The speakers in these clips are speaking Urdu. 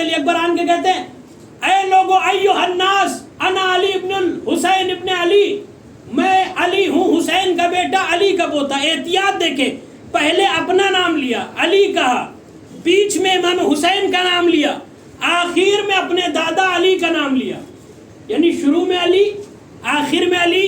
علی اکبر آن کے کہتے ہیں اے لوگو ایھا الناس انا علی ابن الحسین ابن علی، میں علی ہوں حسین کا بیٹا علی کا پوتا۔ احتیاط دیکھیں، پہلے اپنا نام لیا علی کہا، بیچ میں امام حسین کا نام لیا، آخر میں اپنے دادا علی کا نام لیا، یعنی شروع میں علی، آخر میں علی،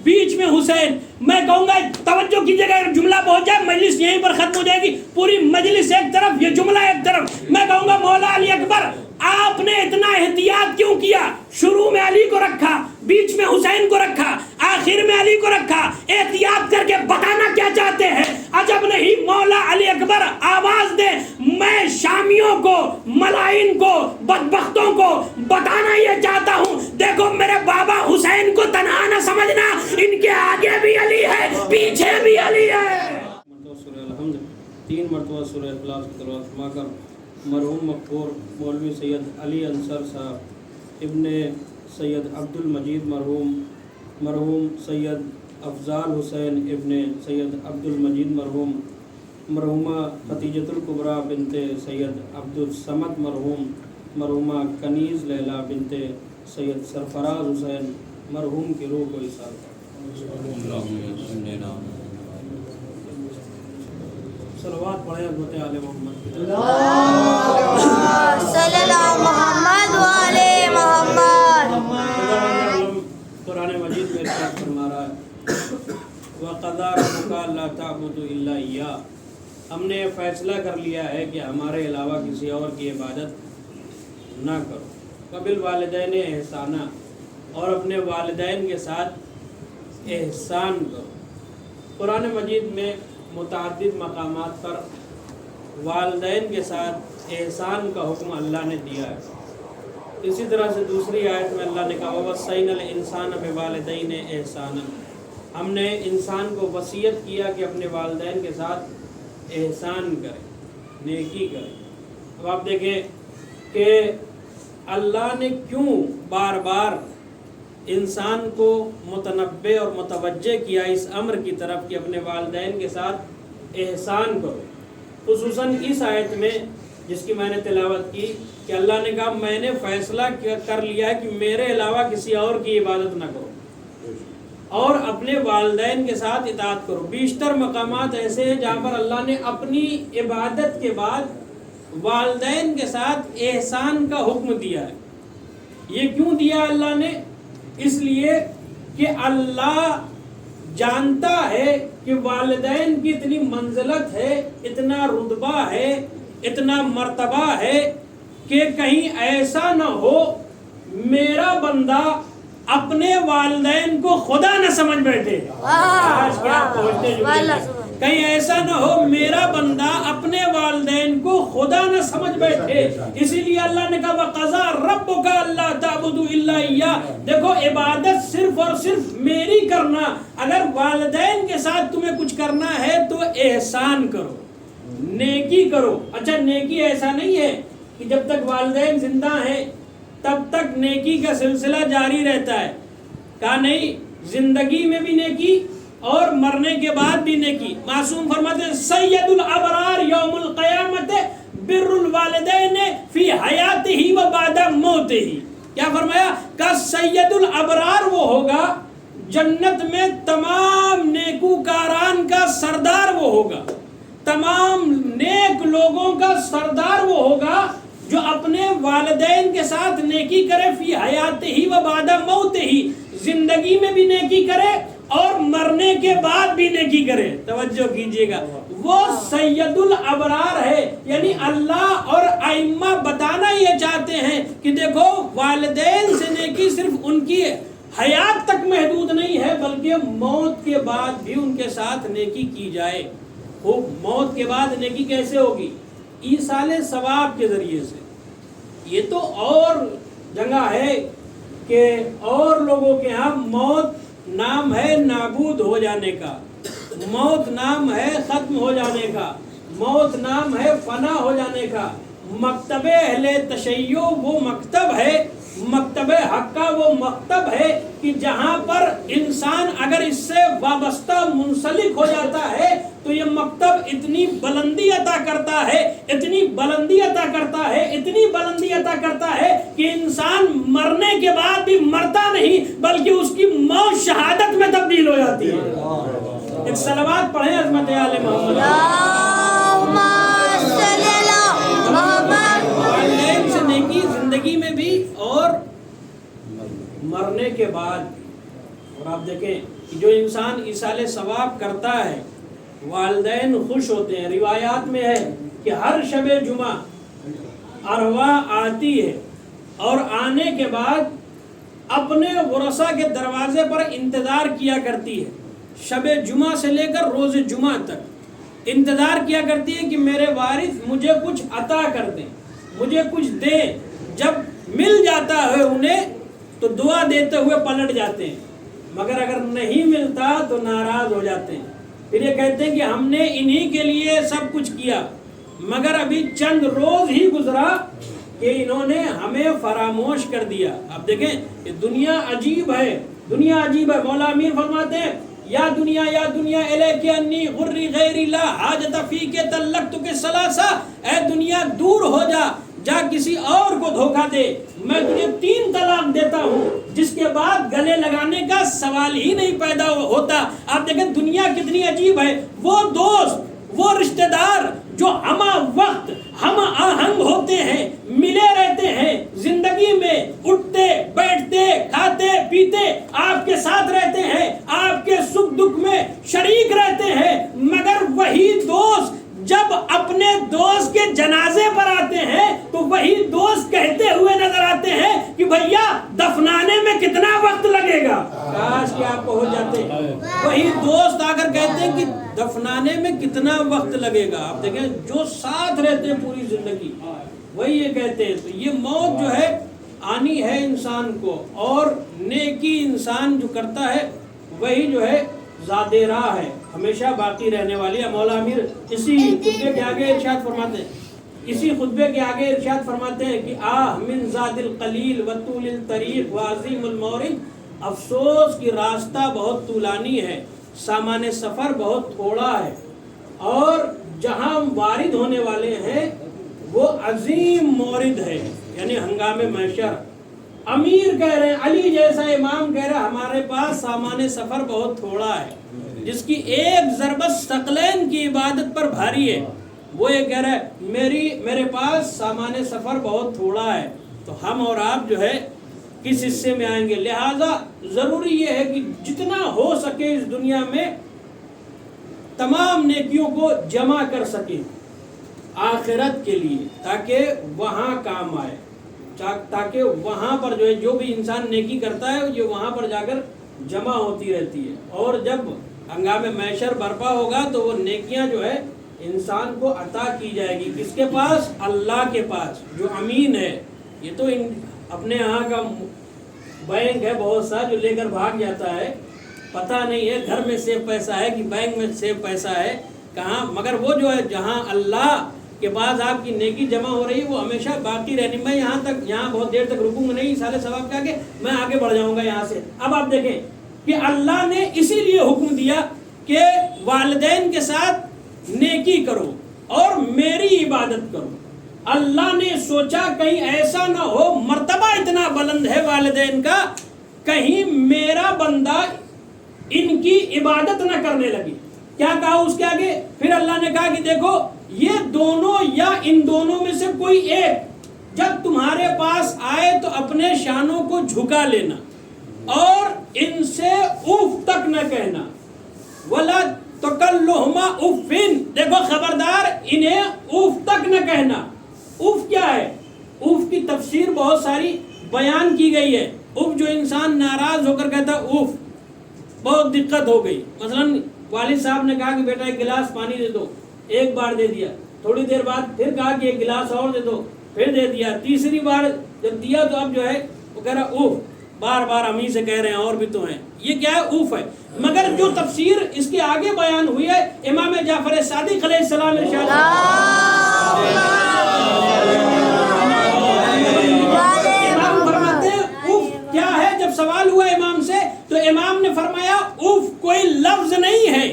بیچ میں حسین۔ میں کہوں گا توجہ کیجیے گا، جملہ پہنچ جائے مجلس یہیں پر ختم ہو جائے گی، پوری مجلس ایک طرف، یہ جملہ ایک طرف۔ میں کہوں گا مولا علی اکبر آپ نے اتنا احتیاط کیوں کیا؟ شروع میں علی کو رکھا، بیچ میں حسین کو رکھا، آخر میں علی کو رکھا، احتیاط کر کے بتانا کیا چاہتے ہیں؟ عجب نہیں مولا علی اکبر آواز دے، میں شامیوں کو، ملائن کو، بدبختوں کو بتانا یہ چاہتا ہوں، دیکھو میرے بابا حسین کو تنہا نہ سمجھنا، ان کے آگے بھی علی ہے، پیچھے بھی علی ہے۔ سورہ الحمد 3 مرتبہ سورہ اخلاص کی تلاوت فرما کر مرحوم مقبور مولوی سید علی انصر صاحب ابن سید عبد المجید مرحوم سید افضال حسین ابن سید عبد المجید مرحومہ ختیجۃ الکبریٰ بنت سید عبد الصمد مرحومہ کنیز لیلا بنت سید سرفراز حسین مرحوم کی روح کو ایثار صلوات پڑھیں حضرت آل محمد صلی اللہ محمد وعلى محمد۔ قرآن مجید میں ارشاد فرما رہا ہے وَقَضَىٰ رَبُّكَ أَلَّا تَعْبُدُوا إِلَّا إِيَّاهُ، ہم نے فیصلہ کر لیا ہے کہ ہمارے علاوہ کسی اور کی عبادت نہ کرو، وَبِالْوَالِدَيْنِ إِحْسَانًا، اور اپنے والدین کے ساتھ احسان کرو۔ قرآن مجید میں متعدد مقامات پر والدین کے ساتھ احسان کا حکم اللہ نے دیا ہے۔ اسی طرح سے دوسری آیت میں اللہ نے کہا وَوَصَّيْنَا الْإِنسَانَ بِوَالِدَيْنِ إِحْسَانًا، ہم نے انسان کو وصیت کیا کہ اپنے والدین کے ساتھ احسان کرے، نیکی کرے۔ اب آپ دیکھیں کہ اللہ نے کیوں بار بار انسان کو متنبہ اور متوجہ کیا اس امر کی طرف کہ اپنے والدین کے ساتھ احسان کرو، خصوصاً اس آیت میں جس کی میں نے تلاوت کی کہ اللہ نے کہا میں نے فیصلہ کر لیا ہے کہ میرے علاوہ کسی اور کی عبادت نہ کرو اور اپنے والدین کے ساتھ اطاعت کرو۔ بیشتر مقامات ایسے ہیں جہاں پر اللہ نے اپنی عبادت کے بعد والدین کے ساتھ احسان کا حکم دیا ہے۔ یہ کیوں دیا اللہ نے؟ اس لیے کہ اللہ جانتا ہے کہ والدین کی اتنی منزلت ہے، اتنا رتبہ ہے، اتنا مرتبہ ہے کہ کہیں ایسا نہ ہو میرا بندہ اپنے والدین کو خدا نہ سمجھ بیٹھے۔ آج کیا پہنچتے جو کہیں ایسا نہ ہو میرا بندہ اپنے والدین کو خدا نہ سمجھ بیٹھے، اسی لیے اللہ نے کہا وَقَضَىٰ رَبُّكَ أَلَّا تَعْبُدُوا إِلَّا إِيَّاهُ، دیکھو عبادت صرف اور صرف میری کرنا، اگر والدین کے ساتھ تمہیں کچھ کرنا ہے تو احسان کرو، نیکی کرو۔ اچھا نیکی ایسا نہیں ہے کہ جب تک والدین زندہ ہیں تب تک نیکی کا سلسلہ جاری رہتا ہے، کہا نہیں، زندگی میں بھی نیکی اور مرنے کے بعد بھی نیکی۔ معصوم فرماتے ہیں سید الابرار یوم القیامت بر الوالدین فی حیاتہ و بعد موتہ، کیا فرمایا؟ کہ سید الابرار وہ ہوگا جنت میں، تمام نیکوکاران کا سردار وہ ہوگا، تمام نیک لوگوں کا سردار وہ ہوگا جو اپنے والدین کے ساتھ نیکی کرے، فی حیاتہ و بعد موتہ، زندگی میں بھی نیکی کرے اور مرنے کے بعد بھی نیکی کرے۔ توجہ کیجئے گا، وہ سید الابرار ہے، یعنی اللہ اور ائمہ بتانا یہ چاہتے ہیں کہ دیکھو والدین سے نیکی صرف ان کی حیات تک محدود نہیں ہے بلکہ موت کے بعد بھی ان کے ساتھ نیکی کی جائے۔ خوب، موت کے بعد نیکی کیسے ہوگی؟ ایصال ثواب کے ذریعے سے۔ یہ تو اور جگہ ہے کہ اور لوگوں کے ہاں موت نام ہے نابود ہو جانے کا، موت نام ہے ختم ہو جانے کا، موت نام ہے فنا ہو جانے کا۔ مکتب اہل تشیع وہ مکتب ہے مکتب حق کا وہ مکتب ہے کہ جہاں پر انسان اگر اس سے وابستہ منسلک ہو جاتا ہے تو یہ مکتب اتنی بلندی عطا کرتا ہے، اتنی بلندی عطا کرتا ہے، اتنی بلندی عطا کرتا ہے کہ انسان مرنے کے بعد بھی مرتا نہیں بلکہ اس کی موت شہادت میں تبدیل ہو جاتی ہے۔ ایک صلوات پڑھیں عظمت آل محمد۔ والدین سے نیکی زندگی میں بھی اور مرنے کے بعد۔ اور آپ دیکھیں کہ جو انسان ایصال ثواب کرتا ہے والدین خوش ہوتے ہیں۔ روایات میں ہے کہ ہر شب جمعہ ارواح آتی ہے اور آنے کے بعد اپنے ورثاء کے دروازے پر انتظار کیا کرتی ہے، شب جمعہ سے لے کر روز جمعہ تک انتظار کیا کرتی ہے کہ میرے وارث مجھے کچھ عطا کر دیں، مجھے کچھ دیں۔ جب مل جاتا ہے انہیں تو دعا دیتے ہوئے پلٹ جاتے ہیں، مگر اگر نہیں ملتا تو ناراض ہو جاتے ہیں۔ پھر یہ کہتے ہیں کہ ہم نے انہی کے لیے سب کچھ کیا مگر ابھی چند روز ہی گزرا کہ انہوں نے ہمیں فراموش کر دیا۔ اب دیکھیں یہ دنیا عجیب ہے، دنیا عجیب ہے۔ مولا امیر فرماتے ہیں یا دنیا الیک انی غری غیر لا حاجت فیک تلقتک ثلاثہ، اے دنیا دور ہو جا، جا کسی اور کو دھوکہ دے، میں تجھے 3 طلاق دیتا ہوں، جس کے بعد گلے لگانے کا سوال ہی نہیں پیدا ہوتا۔ آپ دیکھیں دنیا کتنی عجیب ہے۔ وہ دوست، وہ رشتہ دار جو ہمہ وقت ہم آہنگ ہوتے ہیں، ملے رہتے ہیں، زندگی میں اٹھتے بیٹھتے کھاتے پیتے آپ کے ساتھ رہتے ہیں، آپ کے سکھ دکھ میں شریک رہتے ہیں، مگر وہی دوست جب اپنے دوست کے جنازے پر آتے ہیں تو وہی دوست کہتے ہوئے نظر آتے ہیں کہ بھیا دفنانے میں کتنا وقت لگے گا، کاش کہ آپ پہنچ جاتے۔ وہی دوست آ کر کہتے ہیں کہ دفنانے میں کتنا وقت لگے گا۔ آپ دیکھیں جو ساتھ رہتے ہیں پوری زندگی وہی یہ کہتے ہیں۔ تو یہ موت جو ہے آنی ہے انسان کو، اور نیکی انسان جو کرتا ہے وہی جو ہے زاد راہ ہے، ہمیشہ باقی رہنے والی ہے۔ مولا امیر اسی خطبے کے آگے ارشاد فرماتے ہیں کہ آہ من زاد القلیل و طول الطریق و عظیم المورد، افسوس کی راستہ بہت طولانی ہے، سامان سفر بہت تھوڑا ہے، اور جہاں ہم وارد ہونے والے ہیں وہ عظیم مورد ہے، یعنی ہنگام محشر۔ امیر کہہ رہے ہیں، علی جیسا امام کہہ رہے ہیں ہمارے پاس سامان سفر بہت تھوڑا ہے، جس کی ایک ضربت ثقلین کی عبادت پر بھاری ہے۔ وہ یہ کہہ رہا ہے میرے پاس سامان سفر بہت تھوڑا ہے، تو ہم اور آپ جو ہے کس حصے میں آئیں گے؟ لہٰذا ضروری یہ ہے کہ جتنا ہو سکے اس دنیا میں تمام نیکیوں کو جمع کر سکیں آخرت کے لیے، تاکہ وہاں کام آئے، تاکہ وہاں پر جو ہے جو بھی انسان نیکی کرتا ہے یہ وہاں پر جا کر جمع ہوتی رہتی ہے، اور جب ہنگام محشر برپا ہوگا تو وہ نیکیاں جو ہے انسان کو عطا کی جائے گی۔ کس کے پاس؟ اللہ کے پاس، جو امین ہے۔ یہ تو اپنے یہاں کا بینک ہے بہت سا جو لے کر بھاگ جاتا ہے، پتہ نہیں ہے گھر میں سیو پیسہ ہے کہ بینک میں سیو پیسہ ہے کہاں، مگر وہ جو ہے جہاں اللہ کے پاس آپ کی نیکی جمع ہو رہی ہے وہ ہمیشہ باقی رہنی۔ میں یہاں بہت دیر تک رکوں گا نہیں، سارے ثواب کے آگے میں آگے بڑھ جاؤں گا یہاں سے۔ اب آپ دیکھیں کہ اللہ نے اسی لیے حکم دیا کہ والدین کے ساتھ نیکی کرو اور میری عبادت کرو۔ اللہ نے سوچا کہیں ایسا نہ ہو، مرتبہ اتنا بلند ہے والدین کا، کہیں میرا بندہ ان کی عبادت نہ کرنے لگے۔ کیا کہا اس کے آگے؟ پھر اللہ نے کہا کہ دیکھو یہ دونوں یا ان دونوں میں سے کوئی ایک جب تمہارے پاس آئے تو اپنے شانوں کو جھکا لینا اور ان سے اف تک نہ کہنا، ولا تکلہما افن، دیکھو خبردار انہیں اف تک نہ کہنا۔ اف کیا ہے؟ اف کی تفسیر بہت ساری بیان کی گئی ہے۔ اف جو انسان ناراض ہو کر کہتا اف بہت دقت ہو گئی، مثلا والد صاحب نے کہا کہ بیٹا ایک گلاس پانی دے دو، ایک بار دے دیا، تھوڑی دیر بعد پھر کہا کہ ایک گلاس اور دے دو، پھر دے دیا، تیسری بار جب دیا تو اب جو ہے وہ کہہ رہا اوف، بار بار امی سے کہہ رہے ہیں اور بھی تو ہیں، یہ کیا ہے؟ اوف ہے۔ مگر جو تفسیر اس کے آگے بیان ہوئی ہے امام جعفر صادق علیہ السلام ارشاد امام فرماتے ہیں نہیں ہے.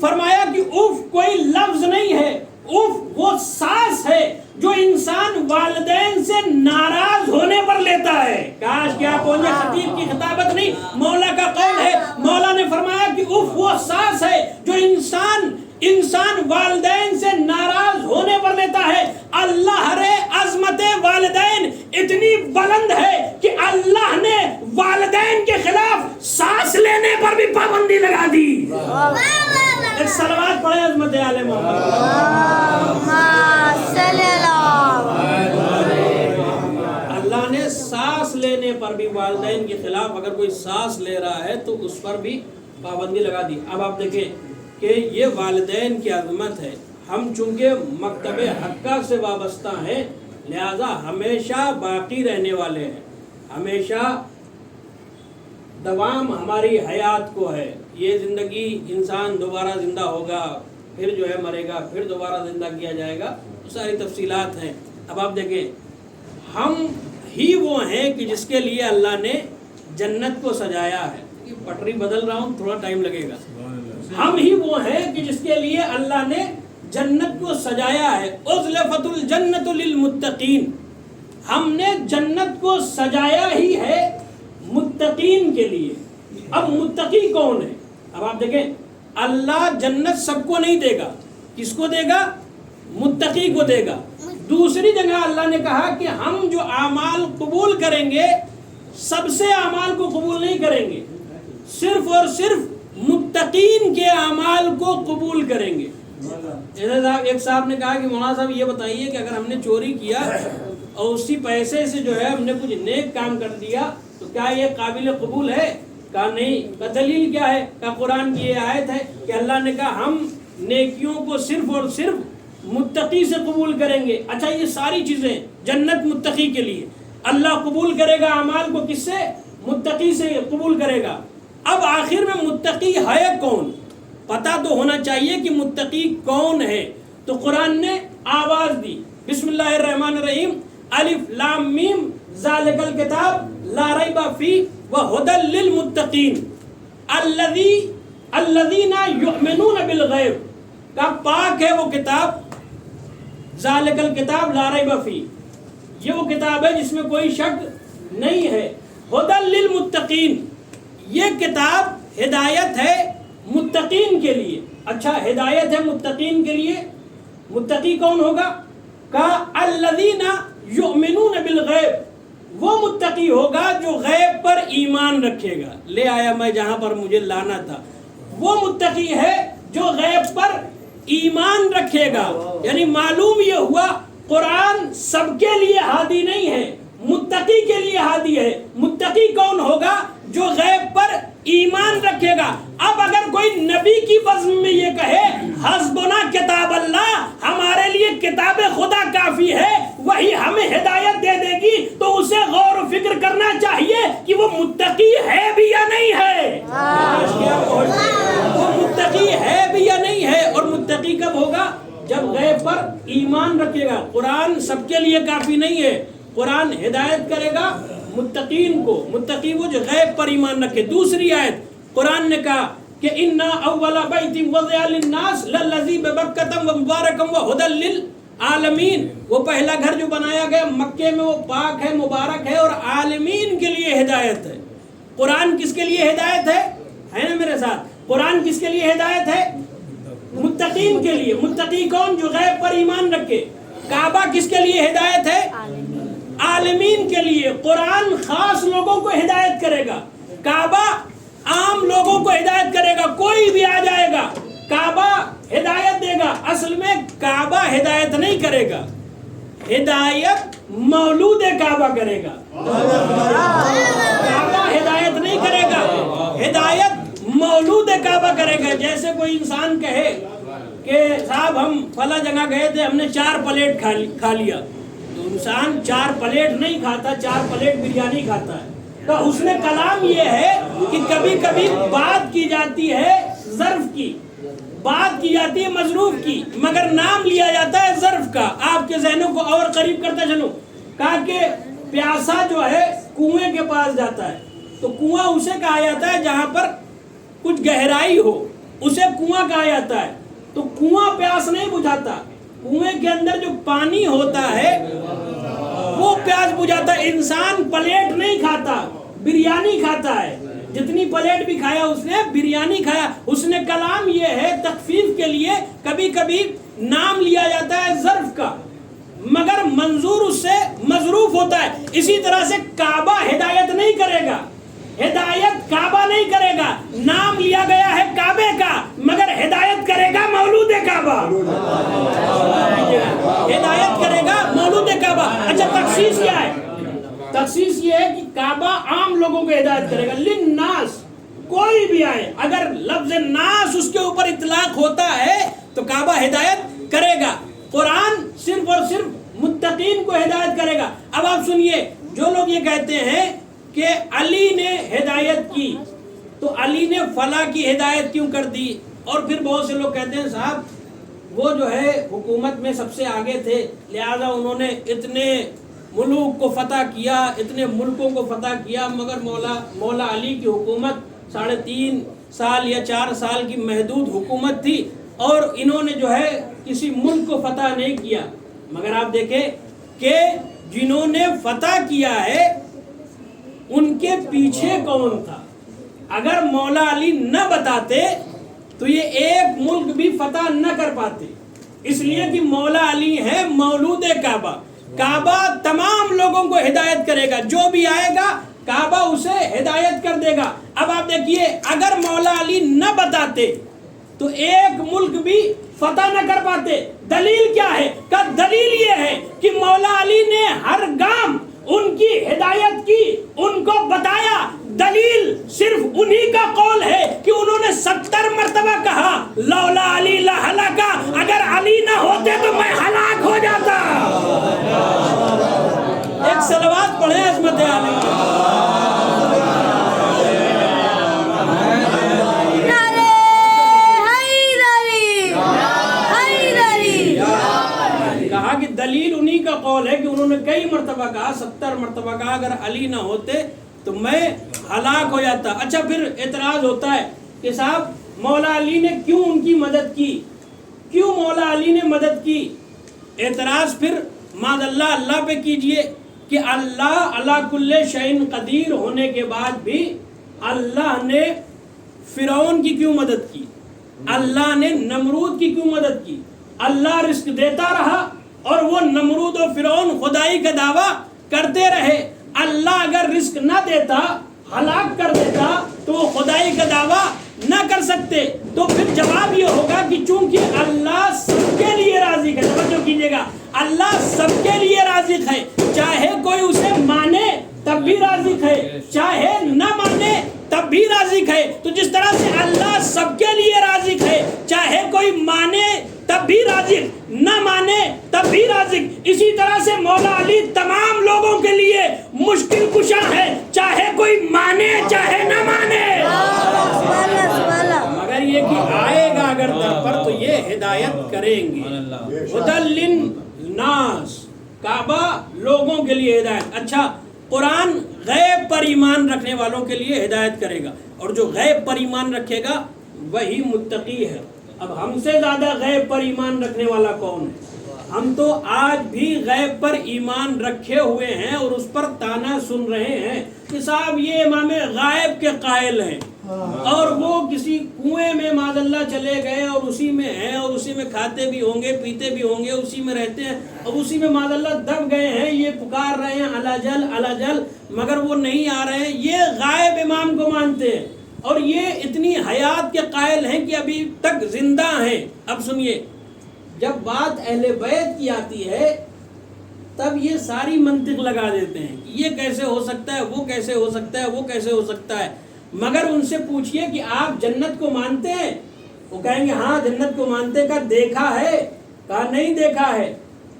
فرمایا کہ اف کوئی لفظ نہیں ہے, اف وہ سانس ہے جو انسان والدین سے ناراض ہونے پر لیتا ہے. کاش کیا بولے, خطیب کی خطابت نہیں, مولا کا قول ہے. مولا نے فرمایا کہ اف وہ سانس ہے جو انسان والدین سے ناراض ہونے پر لیتا ہے. اللہ رے عظمت والدین اتنی بلند ہے کہ اللہ نے والدین کے خلاف سانس لینے پر بھی پابندی لگا دی. ایک صلوات پڑھے عظمت آل محمد. اللہ نے سانس لینے پر بھی والدین کے خلاف اگر کوئی سانس لے رہا ہے تو اس پر بھی پابندی لگا دی. اب آپ دیکھیں کہ یہ والدین کی عظمت ہے. ہم چونکہ مکتب حقہ سے وابستہ ہیں لہذا ہمیشہ باقی رہنے والے ہیں, ہمیشہ دوام ہماری حیات کو ہے. یہ زندگی انسان دوبارہ زندہ ہوگا, پھر جو ہے مرے گا, پھر دوبارہ زندہ کیا جائے گا, تو ساری تفصیلات ہیں. اب آپ دیکھیں ہم ہی وہ ہیں کہ جس کے لیے اللہ نے جنت کو سجایا ہے. یہ پٹری بدل رہا ہوں, تھوڑا ٹائم لگے گا. ہم ہی وہ ہیں کہ جس کے لیے اللہ نے جنت کو سجایا ہے. ازلفت الجنت للمتقین, ہم نے جنت کو سجایا ہی ہے متقین کے لیے. اب متقی کون ہے؟ اب آپ دیکھیں اللہ جنت سب کو نہیں دے گا. کس کو دے گا؟ متقی کو دے گا. دوسری جگہ اللہ نے کہا کہ ہم جو اعمال قبول کریں گے سب سے اعمال کو قبول نہیں کریں گے, صرف اور صرف متقین کے اعمال کو قبول کریں گے. ایک صاحب نے کہا کہ مولانا صاحب یہ بتائیے کہ اگر ہم نے چوری کیا اور اسی پیسے سے جو ہے ہم نے کچھ نیک کام کر دیا تو کیا یہ قابل قبول ہے؟ کہا نہیں. دلیل کیا ہے؟ کہا قرآن کی یہ آیت ہے کہ اللہ نے کہا ہم نیکیوں کو صرف اور صرف متقی سے قبول کریں گے. اچھا یہ ساری چیزیں جنت متقی کے لیے, اللہ قبول کرے گا اعمال کو کس سے؟ متقی سے قبول کرے گا. اب آخر میں متقی ہے کون؟ پتہ تو ہونا چاہیے کہ متقی کون ہے. تو قرآن نے آواز دی, بسم اللہ الرحمن الرحیم, الف لام میم ذالک الکتاب لا ریب فیہ وہدی للمتقین الذین یؤمنون بالغیب. کا پاک ہے وہ کتاب, ذالک الکتاب لا ریب فیہ, یہ وہ کتاب ہے جس میں کوئی شک نہیں ہے. ہدی للمتقین, یہ کتاب ہدایت ہے متقین کے لیے. اچھا ہدایت ہے متقین کے لیے, متقی کون ہوگا؟ کہا الذین یؤمنون بالغیب, وہ متقی ہوگا جو غیب پر ایمان رکھے گا. لے آیا میں جہاں پر مجھے لانا تھا. وہ متقی ہے جو غیب پر ایمان رکھے گا. یعنی معلوم یہ ہوا قرآن سب کے لیے ہادی نہیں ہے, متقی کے لیے ہادی ہے. متقی کون ہوگا؟ جو غیب پر ایمان رکھے گا. اب اگر کوئی نبی کی بزم میں یہ کہے حسبنا کتاب اللہ, ہمارے لیے کتاب خدا کافی ہے, وہی ہمیں ہدایت دے دے گی, تو اسے غور و فکر کرنا چاہیے کہ وہ متقی ہے بھی یا نہیں ہے. وہ متقی ہے بھی یا نہیں ہے. اور متقی کب ہوگا؟ جب غیب پر ایمان رکھے گا. قرآن سب کے لیے کافی نہیں ہے, قرآن ہدایت کرے گا متقین کو. متقی وہ جو غیب پر ایمان رکھے. دوسری آیت قرآن نے کہا کہ اِنَّا أَوَّلَ بَيْتٍ وَضِعَ لِلنَّاسِ لَلَّذِي بِبَكَّةَ وَمُبَارَكًا وَهُدًى لِلْعَالَمِينَ. وہ پہلا گھر جو بنایا گیا مکے میں وہ پاک ہے, مبارک ہے اور عالمین کے لیے ہدایت ہے. قرآن کس کے لیے ہدایت ہے نا میرے ساتھ؟ قرآن کس کے لیے ہدایت ہے؟ متقین کے لیے. متقی کون؟ جو غیب پر ایمان رکھے. کعبہ کس کے لیے ہدایت ہے؟ عالمین کے لیے. قرآن خاص لوگوں کو ہدایت کرے گا, کعبہ عام لوگوں کو ہدایت کرے گا. کوئی بھی آ جائے گا کعبہ ہدایت دے گا. اصل میں کعبہ ہدایت نہیں کرے گا, ہدایت مولود کعبہ کرے گا. کعبہ ہدایت نہیں کرے گا, ہدایت مولود کعبہ کرے گا. جیسے کوئی انسان کہے کہ صاحب ہم فلاں جگہ گئے تھے, ہم نے 4 پلیٹ کھا لیا. تو انسان 4 پلیٹ نہیں کھاتا, 4 پلیٹ بریانی کھاتا ہے. تو حسن کلام یہ ہے کہ کبھی کبھی بات کی جاتی ہے ظرف کی, بات کی جاتی ہے مظروف کی, مگر نام لیا جاتا ہے ظرف کا. آپ کے ذہنوں کو اور قریب کرتا چلوں. کہا کہ پیاسا جو ہے کنویں کے پاس جاتا ہے, تو کنواں اسے کہا جاتا ہے جہاں پر کچھ گہرائی ہو. اسے کنواں کہا جاتا ہے. تو کنواں پیاس نہیں بجھاتا, کنویں کے اندر جو پانی ہوتا ہے وہ پیاس بجھاتا ہے. انسان پلیٹ نہیں کھاتا, بریانی کھاتا ہے. جتنی پلیٹ بھی کھایا اس نے بریانی کھایا. حسن کلام یہ ہے تخفیف کے لیے کبھی کبھی نام لیا جاتا ہے ظرف کا, مگر منظور اس سے مظروف ہوتا ہے. اسی طرح سے کعبہ ہدایت نہیں کرے گا, ہدایت کعبہ نہیں کرے گا. نام لیا گیا ہے کعبے کا مگر ہدایت کرے گا مولود کعبہ, ہدایت کرے گا مولود کعبہ. اچھا تخصیص کیا ہے؟ تخصیص یہ ہے کہ کعبہ عام لوگوں کو ہدایت کرے گا. للناس, کوئی بھی آئے اگر لفظ ناس اس کے اوپر اطلاق ہوتا ہے تو کعبہ ہدایت کرے گا. قرآن صرف اور صرف متقین کو ہدایت کرے گا. اب آپ سنیے, جو لوگ یہ کہتے ہیں کہ علی نے ہدایت کی تو علی نے فلاں کی ہدایت کیوں کر دی, اور پھر بہت سے لوگ کہتے ہیں صاحب وہ جو ہے حکومت میں سب سے آگے تھے لہذا انہوں نے اتنے ملوک کو فتح کیا, اتنے ملکوں کو فتح کیا, مگر مولا علی کی حکومت 3.5 سال یا 4 سال کی محدود حکومت تھی اور انہوں نے جو ہے کسی ملک کو فتح نہیں کیا. مگر آپ دیکھیں کہ جنہوں نے فتح کیا ہے ان کے پیچھے کون تھا. اگر مولا علی نہ بتاتے تو یہ ایک ملک بھی فتح نہ کر پاتے, اس لیے کہ مولا علی ہے مولود کعبہ. کعبہ تمام لوگوں کو ہدایت کرے گا, جو بھی آئے گا کعبہ اسے ہدایت کر دے گا. اب آپ دیکھیے اگر مولا علی نہ بتاتے تو ایک ملک بھی فتح نہ کر پاتے. دلیل کیا ہے؟ کہ دلیل یہ ہے کہ مولا علی نے ہر گام ان کی ہدایت کی, ان کو بتایا. دلیل صرف انہی کا قول ہے کہ انہوں نے 70 مرتبہ کہا لولا علی لہلکا, اگر علی نہ ہوتے تو میں ہلاک ہو جاتا. ایک صلوات پڑھیں عظمت علی. کہا کہ دلیل انہی کا قول ہے کہ انہوں نے کئی مرتبہ کہا, 70 مرتبہ کہا اگر علی نہ ہوتے تو میں ہلاک ہو جاتا. اچھا پھر اعتراض ہوتا ہے کہ صاحب مولا علی نے کیوں ان کی مدد کی, کیوں مولا علی نے مدد کی؟ اعتراض پھر معاذ اللہ پہ کیجئے کہ اللہ علی کل شیء قدیر ہونے کے بعد بھی اللہ نے فرعون کی کیوں مدد کی, اللہ نے نمرود کی کیوں مدد کی؟ اللہ رزق دیتا رہا اور وہ نمرود و فرعون خدائی کا دعویٰ کرتے رہے. اللہ اگر رزق نہ دیتا, ہلاک کر دیتا تو وہ خدائی کا دعویٰ نہ کر سکتے. تو پھر جواب یہ ہوگا کہ چونکہ اللہ سب کے لیے رازق ہے, توجہ کیجئے گا, اللہ سب کے لیے رازق ہے, چاہے کوئی اسے مانے تب بھی رازق ہے, چاہے نہ مانے تب بھی رازق ہے. تو جس طرح سے اللہ سب کے لیے رازق ہے, چاہے کوئی مانے تب بھی رازق, نہ مانے تب بھی رازق, اسی طرح سے مولا علی تمام لوگوں کے لیے مشکل کشا ہے, چاہے کوئی مانے چاہے نہ مانے. مگر یہ کہ آئے گا اگر در پر تو یہ ہدایت کریں گے. ہدی للناس, کعبہ لوگوں کے لیے ہدایت. اچھا قرآن غیب پر ایمان رکھنے والوں کے لیے ہدایت کرے گا, اور جو غیب پر ایمان رکھے گا وہی متقی ہے. اب ہم سے زیادہ غیب پر ایمان رکھنے والا کون ہے؟ ہم تو آج بھی غیب پر ایمان رکھے ہوئے ہیں اور اس پر تانا سن رہے ہیں کہ صاحب یہ امام غائب کے قائل ہیں اور وہ کسی کنویں میں معاذ اللہ چلے گئے اور اسی میں ہیں اور اسی میں کھاتے بھی ہوں گے پیتے بھی ہوں گے, اسی میں رہتے ہیں اور اسی میں معاذ اللہ دب گئے ہیں, یہ پکار رہے ہیں اللہ جل مگر وہ نہیں آ رہے ہیں. یہ غائب امام کو مانتے ہیں اور یہ اتنی حیات کے قائل ہیں کہ ابھی تک زندہ ہیں. اب سنیے, جب بات اہل بیت کی آتی ہے تب یہ ساری منطق لگا دیتے ہیں کہ یہ کیسے ہو سکتا ہے, وہ کیسے ہو سکتا ہے, وہ کیسے ہو سکتا ہے. مگر ان سے پوچھئے کہ آپ جنت کو مانتے ہیں؟ وہ کہیں گے ہاں جنت کو مانتے. کہا دیکھا ہے؟ کہا نہیں دیکھا ہے.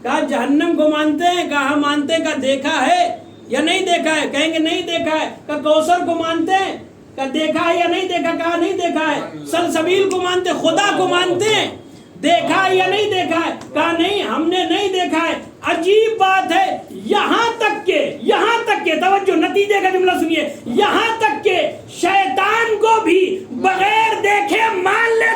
کہا جہنم کو مانتے ہیں؟ کہا مانتے ہیں. کہا دیکھا ہے یا نہیں دیکھا ہے؟ کہیں گے نہیں دیکھا ہے. کہا کوثر کو مانتے ہیں؟ کہا دیکھا ہے یا نہیں دیکھا؟ کہا نہیں دیکھا ہے. سلسبیل کو مانتے, خدا کو مانتے ہیں؟ دیکھا ہے یا نہیں دیکھا ہے؟ کہا نہیں ہم نے نہیں دیکھا ہے. عجیب بات ہے, یہاں تک کہ توجہ نتیجے کا جملہ سنیے, یہاں تک کہ شیطان کو بھی بغیر دیکھے مان لیتے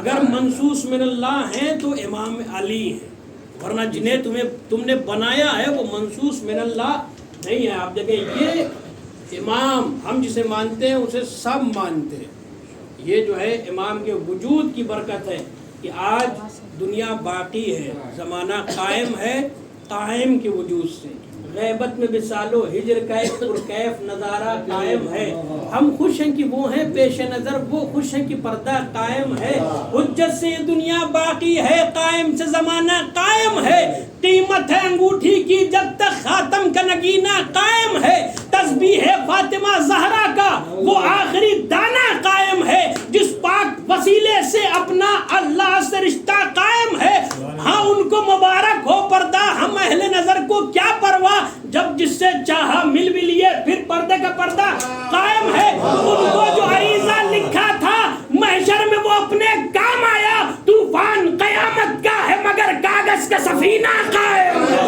اگر منصوص من اللہ ہیں تو امام علی ہیں، ورنہ جنہیں تم نے بنایا ہے وہ منصوص من اللہ نہیں ہے۔ آپ دیکھیں یہ امام ہم جسے مانتے ہیں اسے سب مانتے ہیں، یہ جو ہے امام کے وجود کی برکت ہے کہ آج دنیا باقی ہے، زمانہ قائم ہے قائم کے وجود سے، غیبت میں بسال و ہجر کیف اور کیف نظارہ قائم ہے، ہم خوش ہیں کہ وہ ہیں پیش نظر، وہ خوش ہیں کہ پردہ قائم ہے، حجت سے یہ دنیا باقی ہے، قائم سے زمانہ قائم ہے، قیمت ہے انگوٹھی کی جب تک خاتم کا نگینہ قائم ہے، تسبیح ہے فاطمہ زہرا کا وہ آخری دانہ قائم ہے، جس پاک وسیلے سے اپنا اللہ سے رشتہ قائم ہے، ہاں ان کو مبارک ہو پردہ، ہم اہل نظر کو کیا پرواہ، جب جس سے چاہا مل بھی لیے پھر پردے کا پردہ قائم ہے، ان کو جو عریضہ لکھا تھا محشر میں وہ اپنے کام آیا، طوفان قیامت کا ہے مگر کاغذ کا سفینہ قائم ہے۔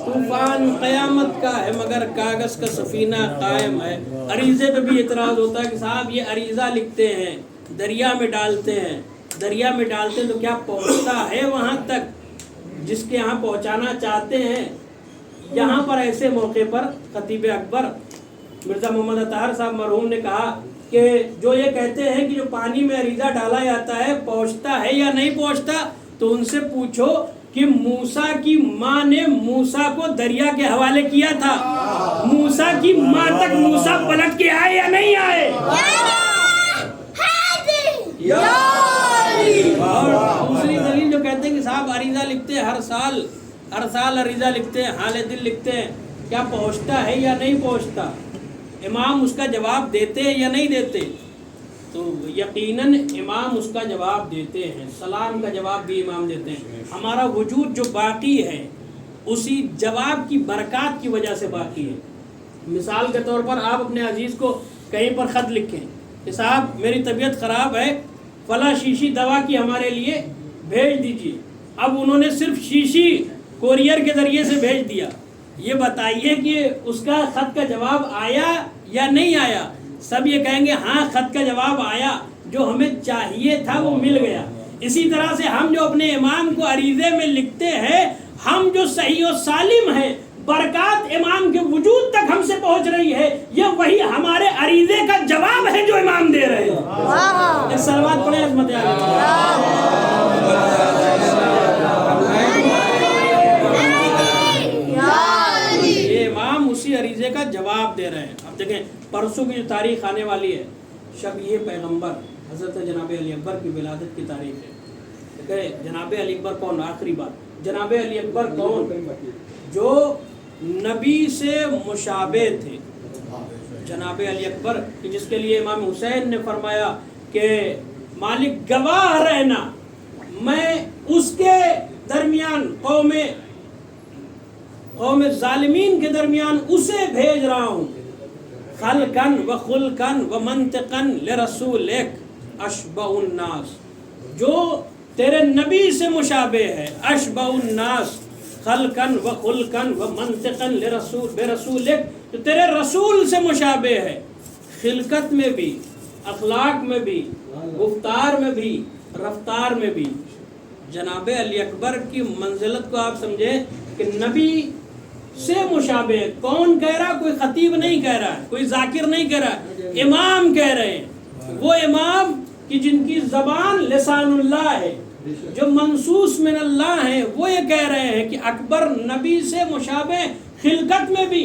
طوفان قیامت کا ہے مگر کاغذ کا سفینہ قائم ہے۔ عریضے پہ بھی اعتراض ہوتا ہے کہ صاحب یہ عریضہ لکھتے ہیں دریا میں ڈالتے ہیں، دریا میں ڈالتے ہیں تو کیا پہنچتا ہے وہاں تک جس کے یہاں پہنچانا چاہتے ہیں؟ یہاں پر ایسے موقع پر خطیب اکبر مرزا محمد اطہر صاحب مرحوم نے کہا کہ جو یہ کہتے ہیں کہ جو پانی میں عریضہ ڈالا جاتا ہے پہنچتا ہے یا نہیں پہنچتا، تو ان سے پوچھو کہ موسیٰ کی ماں نے موسیٰ کو دریا کے حوالے کیا تھا، موسیٰ کی ماں تک موسیٰ پلٹ کے آئے یا نہیں آئے؟ اور دوسری دلیل جو کہتے ہیں کہ صاحب عریضہ لکھتے ہیں ہر سال عریضہ لکھتے ہیں، حال دل لکھتے ہیں، کیا پہنچتا ہے یا نہیں پہنچتا؟ امام اس کا جواب دیتے ہیں یا نہیں دیتے؟ تو یقیناً امام اس کا جواب دیتے ہیں، سلام کا جواب بھی امام دیتے ہیں۔ ہمارا وجود جو باقی ہے اسی جواب کی برکات کی وجہ سے باقی ہے۔ مثال کے طور پر آپ اپنے عزیز کو کہیں پر خط لکھیں کہ صاحب میری طبیعت خراب ہے، فلاں شیشی دوا کی ہمارے لیے بھیج دیجیے۔ اب انہوں نے صرف شیشی کوریئر کے ذریعے سے بھیج دیا، یہ بتائیے کہ اس کا خط کا جواب آیا یا نہیں آیا؟ سب یہ کہیں گے ہاں خط کا جواب آیا، جو ہمیں چاہیے تھا وہ مل گیا۔ اسی طرح سے ہم جو اپنے امام کو عریضے میں لکھتے ہیں، ہم جو صحیح و سالم ہیں، برکات امام کے وجود تک ہم سے پہنچ رہی ہے، یہ وہی ہمارے عریضے کا جواب ہے جو امام دے رہے ہیں۔ ایک صلوات پڑھیں عظمت یہ امام اسی عریضے کا جواب دے رہے ہیں۔ اب دیکھیں پرسوں کی جو تاریخ آنے والی ہے، شب پیغمبر حضرت جناب علی اکبر کی ولادت کی تاریخ ہے۔ دیکھیں جناب علی اکبر کون، آخری بات، جناب علی اکبر کون؟ جو نبی سے مشابہ تھے، جناب علی اکبر جس کے لیے امام حسین نے فرمایا کہ مالک گواہ رہنا، میں اس کے درمیان قوم ظالمین کے درمیان اسے بھیج رہا ہوں، خلقن و خلقن و منطقن لرسولک اشبہ الناس، جو تیرے نبی سے مشابہ ہے، اشبہ الناس خلقن و خلقن و منطقن برسولک، جو تیرے رسول سے مشابہ ہے، خلقت میں بھی، اخلاق میں بھی، گفتار میں بھی، رفتار میں بھی۔ جناب علی اکبر کی منزلت کو آپ سمجھیں کہ نبی سے مشابہ ہے۔ کون کہہ رہا؟ کوئی خطیب نہیں کہہ رہا ہے، کوئی ذاکر نہیں کہہ رہا ہے، امام کہہ رہے ہیں۔ وہ امام کہ جن کی زبان لسان اللہ ہے، جو منصوص من اللہ ہیں، وہ یہ کہہ رہے ہیں کہ اکبر نبی سے مشابہ، خلقت میں بھی،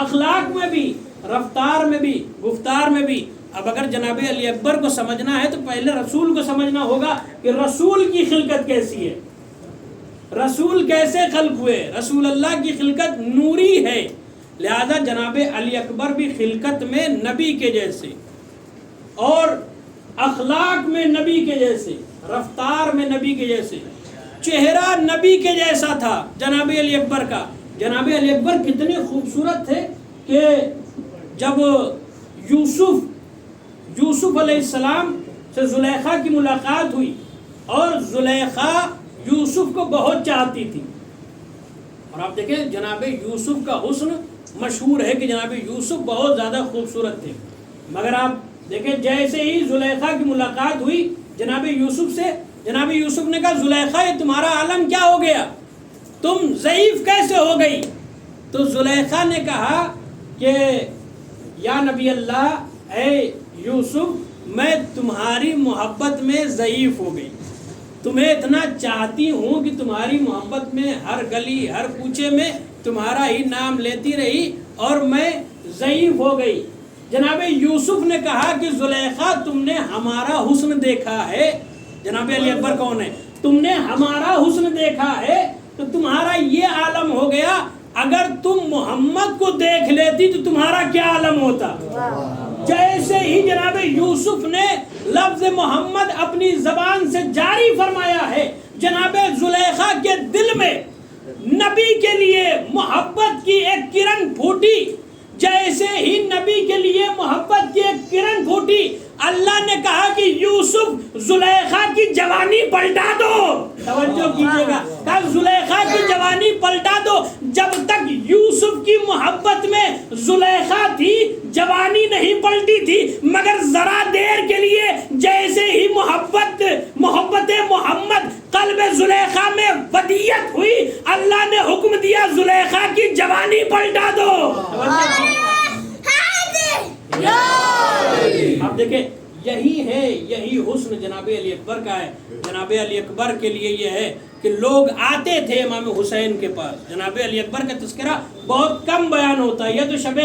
اخلاق میں بھی، رفتار میں بھی، گفتار میں بھی۔ اب اگر جناب علی اکبر کو سمجھنا ہے تو پہلے رسول کو سمجھنا ہوگا کہ رسول کی خلقت کیسی ہے، رسول کیسے خلق ہوئے۔ رسول اللہ کی خلقت نوری ہے، لہذا جناب علی اکبر بھی خلقت میں نبی کے جیسے، اور اخلاق میں نبی کے جیسے، رفتار میں نبی کے جیسے، چہرہ نبی کے جیسا تھا جناب علی اکبر کا۔ جناب علی اکبر کتنے خوبصورت تھے کہ جب یوسف علیہ السلام سے زلیخا کی ملاقات ہوئی اور زلیخا یوسف کو بہت چاہتی تھی، اور آپ دیکھیں جناب یوسف کا حسن مشہور ہے کہ جناب یوسف بہت زیادہ خوبصورت تھے، مگر آپ دیکھیں جیسے ہی زلیخا کی ملاقات ہوئی جناب یوسف سے، جناب یوسف نے کہا زلیخا یہ تمہارا عالم کیا ہو گیا، تم ضعیف کیسے ہو گئی؟ تو زلیخا نے کہا کہ یا نبی اللہ اے یوسف میں تمہاری محبت میں ضعیف ہو گئی، تمہیں اتنا چاہتی ہوں کہ تمہاری محبت میں ہر گلی ہر کوچے میں تمہارا ہی نام لیتی رہی اور میں ضعیف ہو گئی۔ جناب یوسف نے کہا کہ زلیخا تم نے ہمارا حسن دیکھا ہے، جناب علی اکبر کون ہے، تم نے ہمارا حسن دیکھا ہے تو تمہارا یہ عالم ہو گیا، اگر تم محمد کو دیکھ لیتی تو تمہارا کیا عالم ہوتا۔ جیسے ہی جناب یوسف نے لفظ محمد اپنی زبان سے جاری فرمایا ہے، جناب زلیخا کے دل میں نبی کے لیے محبت کی ایک کرن پھوٹی۔ جیسے ہی نبی کے لیے محبت کی ایک کرن پھوٹی، اللہ نے کہا کہ یوسف زلیخا کی جوانی پلٹا دو۔ توجہ کیجئے گا، کہا زلیخا کی جوانی پلٹا دو۔ جب تک یوسف کی محبت میں زلیخا تھی جوانی نہیں پلٹی تھی، مگر ذرا دیر کے لیے جیسے ہی محبت محمد قلب زلیخا میں ودیت ہوئی، اللہ نے حکم دیا زلیخا کی جوانی پلٹا دو۔ آپ دیکھیں یہی حسن جناب علی اکبر کا ہے۔ جناب علی اکبر کے لیے یہ ہے کہ لوگ آتے تھے امام حسین کے پاس۔ جناب علی اکبر کا تذکرہ بہت کم بیان ہوتا ہے، یا تو شب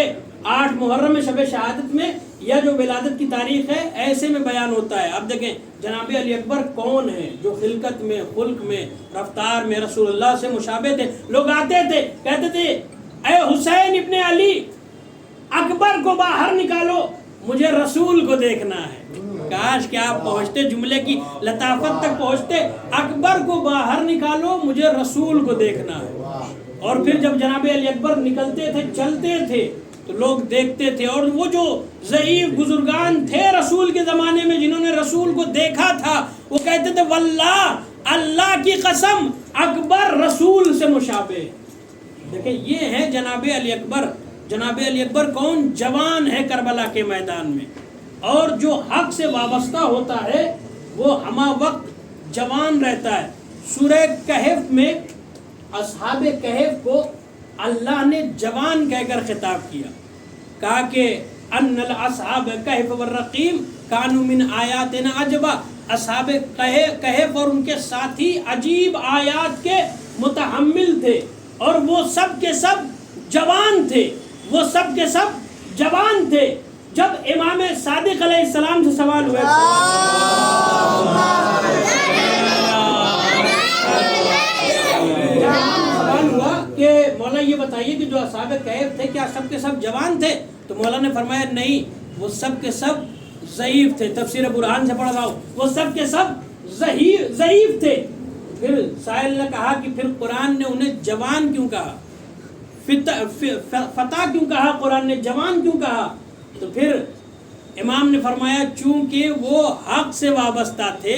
8 محرم میں، شب شہادت میں، یا جو ولادت کی تاریخ ہے ایسے میں بیان ہوتا ہے۔ اب دیکھیں جناب علی اکبر کون ہے جو خلقت میں، خلق میں، رفتار میں رسول اللہ سے مشابہ تھے۔ لوگ آتے تھے کہتے تھے اے حسین ابن علی اکبر کو باہر نکالو، مجھے رسول کو دیکھنا ہے۔ کاش کہ آپ پہنچتے، جملے کی لطافت تک پہنچتے، اکبر کو باہر نکالو مجھے رسول کو دیکھنا ہے۔ اور پھر جب جناب علی اکبر نکلتے تھے، چلتے تھے تو لوگ دیکھتے تھے، اور وہ جو ضعیف بزرگان تھے رسول کے زمانے میں جنہوں نے رسول کو دیکھا تھا، وہ کہتے تھے واللہ اللہ کی قسم اکبر رسول سے مشابہ۔ دیکھیں یہ ہے جناب علی اکبر۔ جناب علی اکبر کون؟ جوان ہے کربلا کے میدان میں، اور جو حق سے وابستہ ہوتا ہے وہ ہمہ وقت جوان رہتا ہے۔ سورہ کہف میں اصحاب کہف کو اللہ نے جوان کہہ کر خطاب کیا، کہا کہ ان الاصحاب کہف والرقیم کانوا من آیاتنا عجبا، اصحاب کہف اور ان کے ساتھی عجیب آیات کے متحمل تھے، اور وہ سب کے سب جوان تھے، وہ سب کے سب جوان تھے۔ جب امام صادق علیہ السلام سے سوال ہوا کہ مولا یہ بتائیے کہ جو اصحاب کہف تھے کیا سب کے سب جوان تھے؟ تو مولا نے فرمایا نہیں، وہ سب کے سب ضعیف تھے۔ تفسیر برہان سے پڑھ رہا ہوں، وہ سب کے سب ضعیف تھے۔ پھر سائل نے کہا کہ پھر قرآن نے انہیں جوان کیوں کہا، فتح کیوں کہا، قرآن نے جوان کیوں کہا؟ تو پھر امام نے فرمایا چونکہ وہ حق سے وابستہ تھے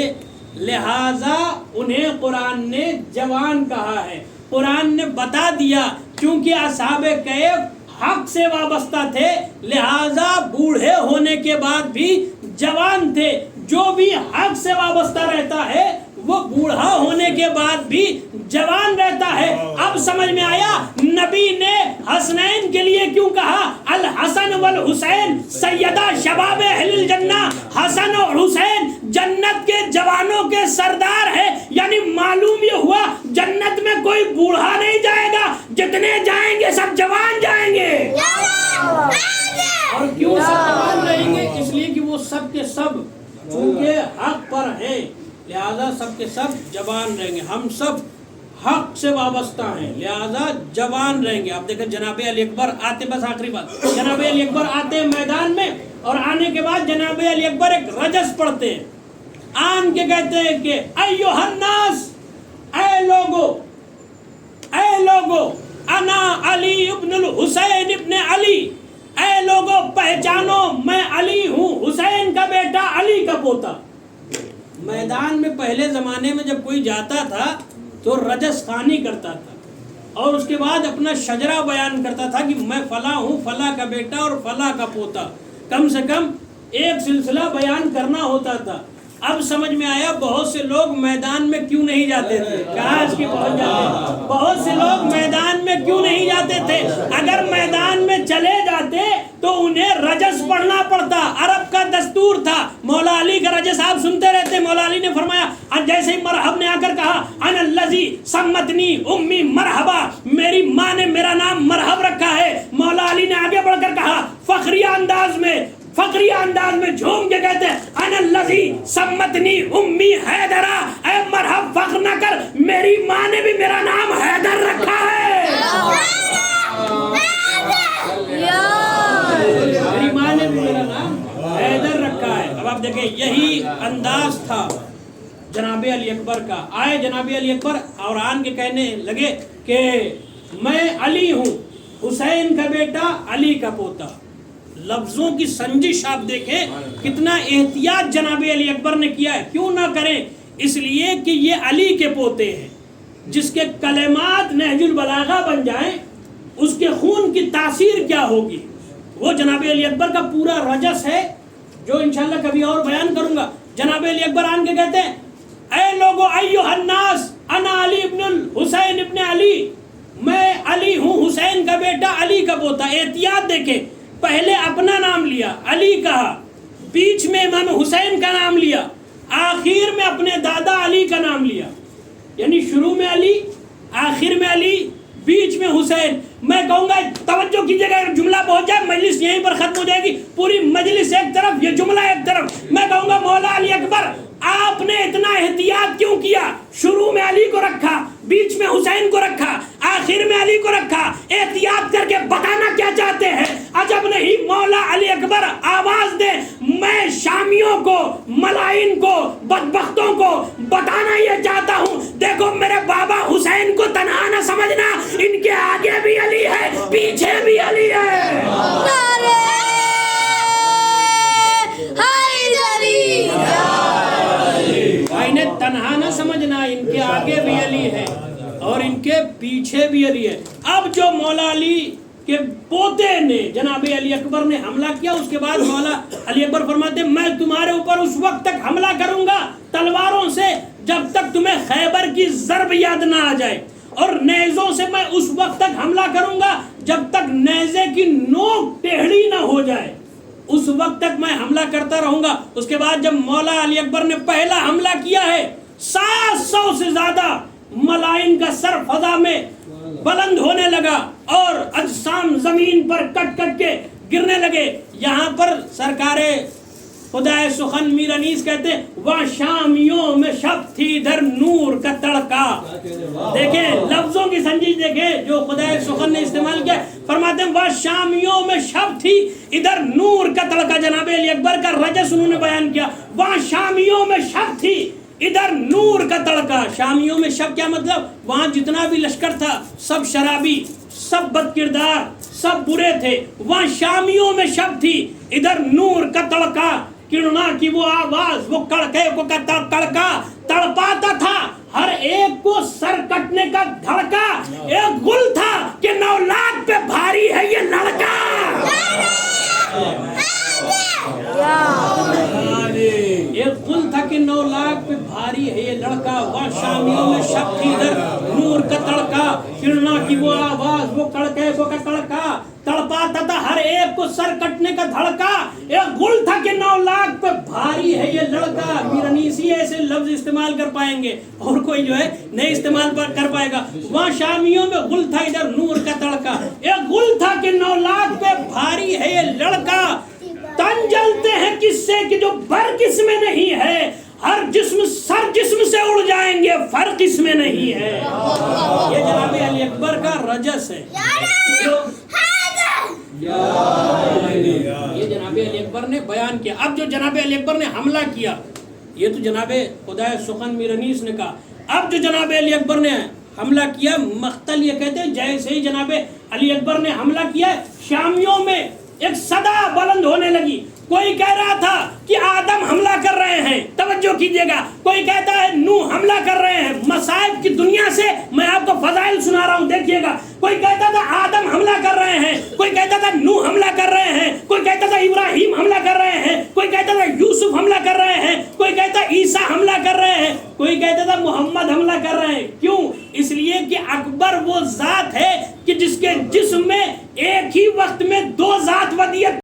لہٰذا انہیں قرآن نے جوان کہا ہے۔ قرآن نے بتا دیا چونکہ اصحاب کہف حق سے وابستہ تھے لہٰذا بوڑھے ہونے کے بعد بھی جوان تھے۔ جو بھی حق سے وابستہ رہتا ہے وہ بوڑھا ہونے کے بعد بھی جوان رہتا ہے۔ اب سمجھ میں آیا نبی نے حسنین کے لیے کیوں کہا الحسن والحسین سیدہ شباب اہل الجنہ۔ حسن اور حسین جنت کے جوانوں کے سردار ہیں، یعنی معلوم یہ ہوا جنت میں کوئی بوڑھا نہیں جائے گا، جتنے جائیں گے سب جوان جائیں گے۔ اور کیوں سب جوان رہیں گے؟ اس لیے کہ وہ سب کے سب چونکہ حق پر ہیں لہذا سب کے سب جوان رہیں گے۔ ہم سب حق سے وابستہ ہیں لہذا جوان رہیں گے۔ آپ دیکھیں جناب علی اکبر آتے، بس آخری بات، جناب علی اکبر آتے ہیں میدان میں، اور آنے کے بعد جناب علی اکبر ایک رجس پڑھتے ہیں، آن کے کہتے ہیں کہ ایھا الناس، اے لوگو انا علی ابن الحسین ابن علی، اے لوگو پہچانو میں علی ہوں، حسین کا بیٹا، علی کا پوتا۔ میدان میں پہلے زمانے میں جب کوئی جاتا تھا تو رجس خوانی کرتا تھا، اور اس کے بعد اپنا شجرہ بیان کرتا تھا کہ میں فلاں ہوں، فلاں کا بیٹا اور فلاں کا پوتا، کم سے کم ایک سلسلہ بیان کرنا ہوتا تھا۔ اب سمجھ میں آیا بہت سے لوگ میدان میں کیوں نہیں جاتے تھے، کاش کہ پہنچ جاتے۔ بہت سے لوگ میدان میں کیوں نہیں جاتے تھے؟ اگر میدان میں چلے جاتے تو انہیں رجس پڑھنا پڑتا، عرب کا دستور تھا۔ مولا علی کا رجس آپ سنتے رہتے، مولا علی نے فرمایا جیسے ہی مرحب نے آ کر کہا انا الذی سمتنی امی مرحبا، میری ماں نے میرا نام مرحب رکھا ہے، مولا علی نے آگے بڑھ کر کہا فخریہ انداز میں جھوم کے کہتے ہیں انا الذی سمتنی امی حیدرہ، اے مرحب فخر نہ کر، میری ماں نے بھی میرا نام حیدر رکھا ہے، میری ماں نے بھی میرا نام حیدر رکھا ہے۔ اب آپ دیکھیں یہی انداز تھا جناب علی اکبر کا۔ آئے جناب علی اکبر اور آن کے کہنے لگے کہ میں علی ہوں، حسین کا بیٹا، علی کا پوتا۔ لفظوں کی سنجش آپ دیکھیں کتنا احتیاط جناب علی اکبر نے کیا ہے۔ کیوں نہ کریں؟ اس لیے کہ یہ علی کے پوتے ہیں، جس کے کلمات نہج البلاغہ بن جائیں اس کے خون کی تاثیر کیا ہوگی۔ وہ جناب علی اکبر کا پورا رجس ہے جو انشاءاللہ کبھی اور بیان کروں گا۔ جناب علی اکبر آن کے کہتے ہیں اے لوگو ایھا الناس انا علی ابن الحسین ابن علی، میں علی ہوں، حسین کا بیٹا، علی کا پوتا۔ احتیاط دیکھیں، پہلے اپنا نام لیا، علی کہا، بیچ میں امام حسین کا نام لیا، آخر میں اپنے دادا علی کا نام لیا، یعنی شروع میں علی، آخر میں علی، بیچ میں حسین۔ میں کہوں گا توجہ کیجیے گا، جملہ پہنچ جائے مجلس یہیں پر ختم ہو جائے گی، پوری مجلس ایک طرف، یہ جملہ ایک طرف۔ میں کہوں گا مولا علی اکبر آپ نے اتنا احتیاط کیوں کیا؟ شروع میں علی کو رکھا، بیچ میں حسین کو رکھا، آخر میں علی کو رکھا، احتیاط کر کے بتانا کیا چاہتے ہیں؟ عجب نہیں مولا علی اکبر آواز دے، میں شامیوں کو، ملائن کو، بدبختوں کو بتانا یہ چاہتا ہوں، دیکھو میرے بابا حسین کو تنہا نہ سمجھنا، ان کے آگے بھی علی ہے، پیچھے بھی علی ہے۔ انہیں تنہا نہ سمجھنا، ان کے آگے بھی علی ہے اور ان کے پیچھے بھی علی ہے۔ اب جو مولا علی کے پوتے نے جناب علی اکبر نے حملہ کیا، اس کے بعد مولا علی اکبر فرماتے ہیں میں تمہارے اوپر اس وقت تک حملہ کروں گا تلواروں سے جب تک تمہیں خیبر کی ضرب یاد نہ آ جائے، اور نیزوں سے میں اس وقت تک حملہ کروں گا جب تک نیزے کی نوک ٹیڑھی نہ ہو جائے، اس وقت تک میں حملہ کرتا رہوں گا۔ اس کے بعد جب مولا علی اکبر نے پہلا حملہ کیا ہے، 700 سے زیادہ ملائن کا سر فضا میں بلند ہونے لگا اور اجسام زمین پر کٹ کٹ کے گرنے لگے۔ یہاں پر سرکار خدا سخن میر انیس کہتے ہیں وہاں شامیوں میں شب تھی ادھر نور کا تڑکا۔ دیکھیں لفظوں کی سنجش دیکھیں جو خدا سخن نے استعمال کیا، فرماتے ہیں وہاں شامیوں میں شب تھی ادھر نور کا تڑکا۔ جناب علی اکبر کا رجس انہوں نے بیان کیا، وہاں شامیوں میں شب تھی ادھر نور کا تڑکا۔ شامیوں میں شب کیا مطلب؟ وہاں جتنا بھی لشکر تھا سب شرابی، سب بد کردار، سب برے تھے۔ وہاں شامیوں میں شب تھی ادھر نور کا تڑکا، کرنا کی وہ آواز، وہ کڑکے کو کڑکا تڑپاتا تھا ہر ایک کو سر کٹنے کا دھڑکا۔ ایک گل تھا کہ 9 لاکھ پہ بھاری ہے یہ لڑکا۔ ایک گل تھا کہ 9 لاکھ پہ بھاری ہے یہ لڑکا، وہاں شامیوں میں شب تھی ادھر نور کا تڑکا، کرنا کی وہ آواز، وہ کڑکے کو کڑکا تڑپاتا تھا ہر ایک کو سر کٹنے کا دھڑکا۔ ایک گل تھا کہ 9 لاکھ پہ بھاری ہے یہ لڑکا۔ میر انیسی ایسے لفظ استعمال کر پائیں گے اور کوئی جو ہے نہیں استعمال کر پائے گا۔ وہاں شامیوں میں گل تھا ادھر نور کا تڑکا، ایک گل تھا کہ 9 لاکھ پہ بھاری ہے یہ لڑکا۔ تن جلتے ہیں کس سے کہ جو بر کس میں نہیں ہے، ہر جسم سر جسم سے اڑ جائیں گے فرق اس میں نہیں ہے۔ یہ جناب علی اکبر کا رجس ہے، یہ جناب علی اکبر نے بیان کیا۔ اب جو جناب علی اکبر نے حملہ کیا، یہ تو جناب خدا سخن میر انیس نے کہا، اب جو جناب علی اکبر نے حملہ کیا، مختل یہ کہتے ہیں جیسے ہی جناب علی اکبر نے حملہ کیا، شامیوں میں ایک صدا بلند ہونے لگی۔ کوئی کہہ رہا تھا کہ آدم حملہ کر رہے ہیں، توجہ توجہ کیجیے گا. کوئی کہتا ہے نوح حملہ کر رہے ہیں, مصائب کی دنیا سے میں آپ کو فضائل سنا رہا ہوں, دیکھیے گا. کوئی کہتا تھا آدم حملہ کر رہے ہیں, کوئی کہتا تھا نوح حملہ کر رہے ہیں, کوئی کہتا تھا ابراہیم حملہ کر رہے ہیں, کوئی کہتا تھا یوسف حملہ کر رہے ہیں, کوئی کہتا عیسیٰ حملہ کر رہے ہیں, کوئی کہتا تھا محمد حملہ کر رہے ہیں. کیوں؟ اس لیے کہ اکبر وہ ذات ہے کہ جس کے جسم میں ایک ہی وقت میں دو ذات ودیت